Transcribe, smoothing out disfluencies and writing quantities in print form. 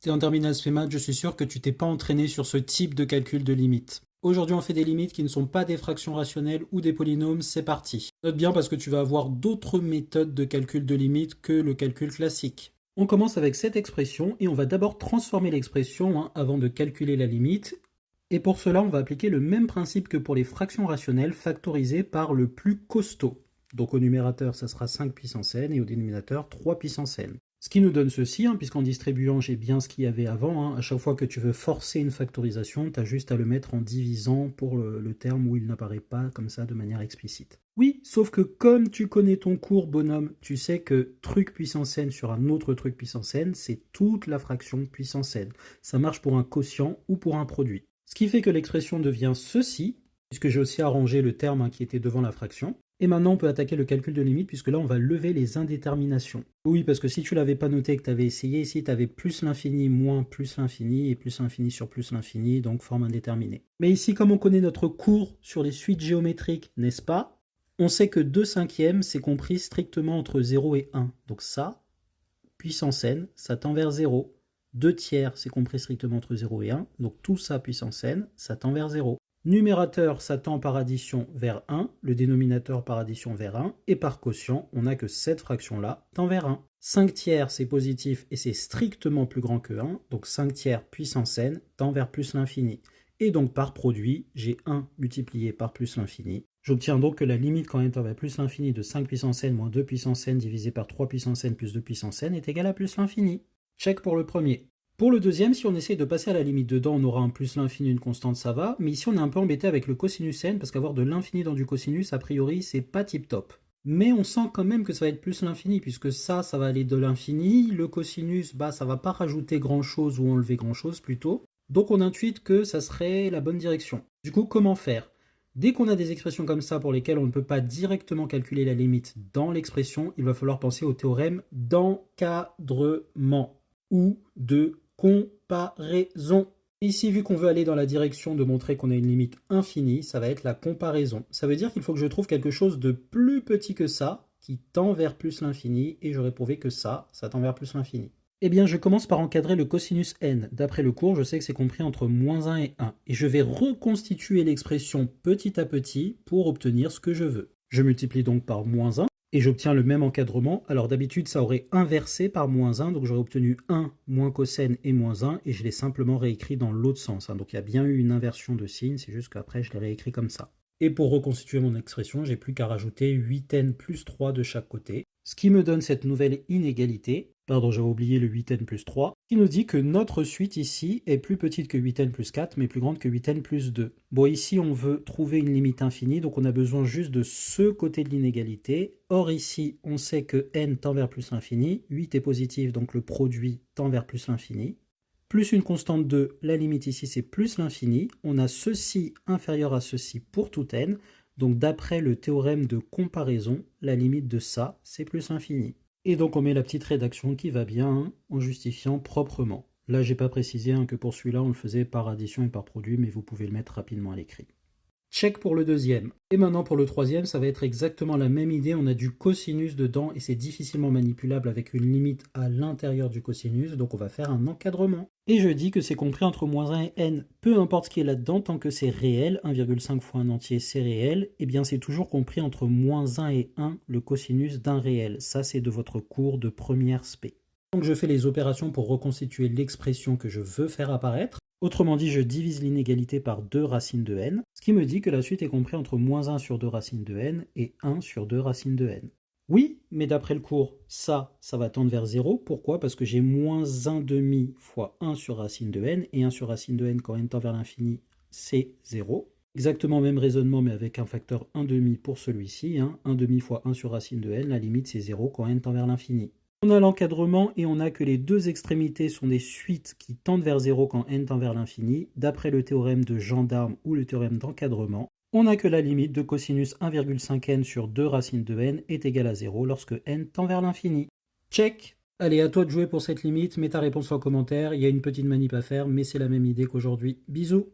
T'es en terminale spé maths, je suis sûr que tu t'es pas entraîné sur ce type de calcul de limite. Aujourd'hui, on fait des limites qui ne sont pas des fractions rationnelles ou des polynômes, c'est parti. Note bien parce que tu vas avoir d'autres méthodes de calcul de limite que le calcul classique. On commence avec cette expression et on va d'abord transformer l'expression avant de calculer la limite. Et pour cela, on va appliquer le même principe que pour les fractions rationnelles factorisées par le plus costaud. Donc au numérateur, ça sera 5 puissance n et au dénominateur 3 puissance n. Ce qui nous donne ceci, puisqu'en distribuant, j'ai bien ce qu'il y avait avant. À chaque fois que tu veux forcer une factorisation, tu as juste à le mettre en divisant pour le terme où il n'apparaît pas comme ça de manière explicite. Oui, sauf que comme tu connais ton cours, bonhomme, tu sais que truc puissance n sur un autre truc puissance n, c'est toute la fraction puissance n. Ça marche pour un quotient ou pour un produit. Ce qui fait que l'expression devient ceci, puisque j'ai aussi arrangé le terme qui était devant la fraction. Et maintenant, on peut attaquer le calcul de limite, puisque là, on va lever les indéterminations. Oui, parce que si tu l'avais pas noté et que tu avais essayé, ici, tu avais plus l'infini moins plus l'infini, et plus l'infini sur plus l'infini, donc forme indéterminée. Mais ici, comme on connaît notre cours sur les suites géométriques, n'est-ce pas? On sait que 2 cinquièmes, c'est compris strictement entre 0 et 1. Donc ça, puissance n, ça tend vers 0. 2 tiers, c'est compris strictement entre 0 et 1. Donc tout ça, puissance n, ça tend vers 0. Numérateur, ça tend par addition vers 1, le dénominateur par addition vers 1, et par quotient, on n'a que cette fraction-là tend vers 1. 5 tiers, c'est positif et c'est strictement plus grand que 1, donc 5 tiers puissance n tend vers plus l'infini. Et donc par produit, j'ai 1 multiplié par plus l'infini. J'obtiens donc que la limite quand n tend vers plus l'infini de 5 puissance n moins 2 puissance n divisé par 3 puissance n plus 2 puissance n est égale à plus l'infini. Check pour le premier. Pour le deuxième, si on essaye de passer à la limite dedans, on aura un plus l'infini, une constante, ça va. Mais ici, on est un peu embêté avec le cosinus n, parce qu'avoir de l'infini dans du cosinus, a priori, c'est pas tip top. Mais on sent quand même que ça va être plus l'infini, puisque ça va aller de l'infini. Le cosinus, ça va pas rajouter grand-chose ou enlever grand-chose, plutôt. Donc on intuite que ça serait la bonne direction. Du coup, comment faire? Dès qu'on a des expressions comme ça pour lesquelles on ne peut pas directement calculer la limite dans l'expression, il va falloir penser au théorème d'encadrement ou de comparaison. Ici, vu qu'on veut aller dans la direction de montrer qu'on a une limite infinie, ça va être la comparaison. Ça veut dire qu'il faut que je trouve quelque chose de plus petit que ça, qui tend vers plus l'infini, et j'aurais prouvé que ça tend vers plus l'infini. Eh bien, je commence par encadrer le cosinus n. D'après le cours, je sais que c'est compris entre moins 1 et 1. Et je vais reconstituer l'expression petit à petit pour obtenir ce que je veux. Je multiplie donc par moins 1. Et j'obtiens le même encadrement. Alors d'habitude, ça aurait inversé par moins 1, donc j'aurais obtenu 1 moins cosine et moins 1, et je l'ai simplement réécrit dans l'autre sens. Donc il y a bien eu une inversion de signe, c'est juste qu'après je l'ai réécrit comme ça. Et pour reconstituer mon expression, j'ai plus qu'à rajouter 8n plus 3 de chaque côté, ce qui me donne cette nouvelle inégalité, pardon j'avais oublié le 8n plus 3, qui nous dit que notre suite ici est plus petite que 8n plus 4, mais plus grande que 8n plus 2. Bon, ici on veut trouver une limite infinie, donc on a besoin juste de ce côté de l'inégalité. Or ici, on sait que n tend vers plus l'infini, 8 est positif, donc le produit tend vers plus l'infini. Plus une constante 2, la limite ici c'est plus l'infini. On a ceci inférieur à ceci pour tout n. Donc d'après le théorème de comparaison, la limite de ça, c'est plus l'infini. Et donc on met la petite rédaction qui va bien en justifiant proprement. Là, j'ai pas précisé que pour celui-là, on le faisait par addition et par produit, mais vous pouvez le mettre rapidement à l'écrit. Check pour le deuxième. Et maintenant pour le troisième, ça va être exactement la même idée. On a du cosinus dedans et c'est difficilement manipulable avec une limite à l'intérieur du cosinus, donc on va faire un encadrement. Et je dis que c'est compris entre moins 1 et n. Peu importe ce qui est là-dedans, tant que c'est réel, 1,5 fois un entier c'est réel, et bien c'est toujours compris entre moins 1 et 1, le cosinus d'un réel. Ça c'est de votre cours de première spé. Donc je fais les opérations pour reconstituer l'expression que je veux faire apparaître. Autrement dit, je divise l'inégalité par 2 racines de n, ce qui me dit que la suite est comprise entre moins 1 sur 2 racines de n et 1 sur 2 racines de n. Oui, mais d'après le cours, ça va tendre vers 0. Pourquoi? Parce que j'ai moins 1 demi fois 1 sur racine de n, et 1 sur racine de n quand n tend vers l'infini, c'est 0. Exactement même raisonnement, mais avec un facteur 1 demi pour celui-ci. 1 demi fois 1 sur racine de n, la limite c'est 0 quand n tend vers l'infini. On a l'encadrement et on a que les deux extrémités sont des suites qui tendent vers 0 quand n tend vers l'infini. D'après le théorème de gendarme ou le théorème d'encadrement, on a que la limite de cosinus 1,5n sur 2 racines de n est égale à 0 lorsque n tend vers l'infini. Check! Allez, à toi de jouer pour cette limite, mets ta réponse en commentaire, il y a une petite manip à faire, mais c'est la même idée qu'aujourd'hui. Bisous!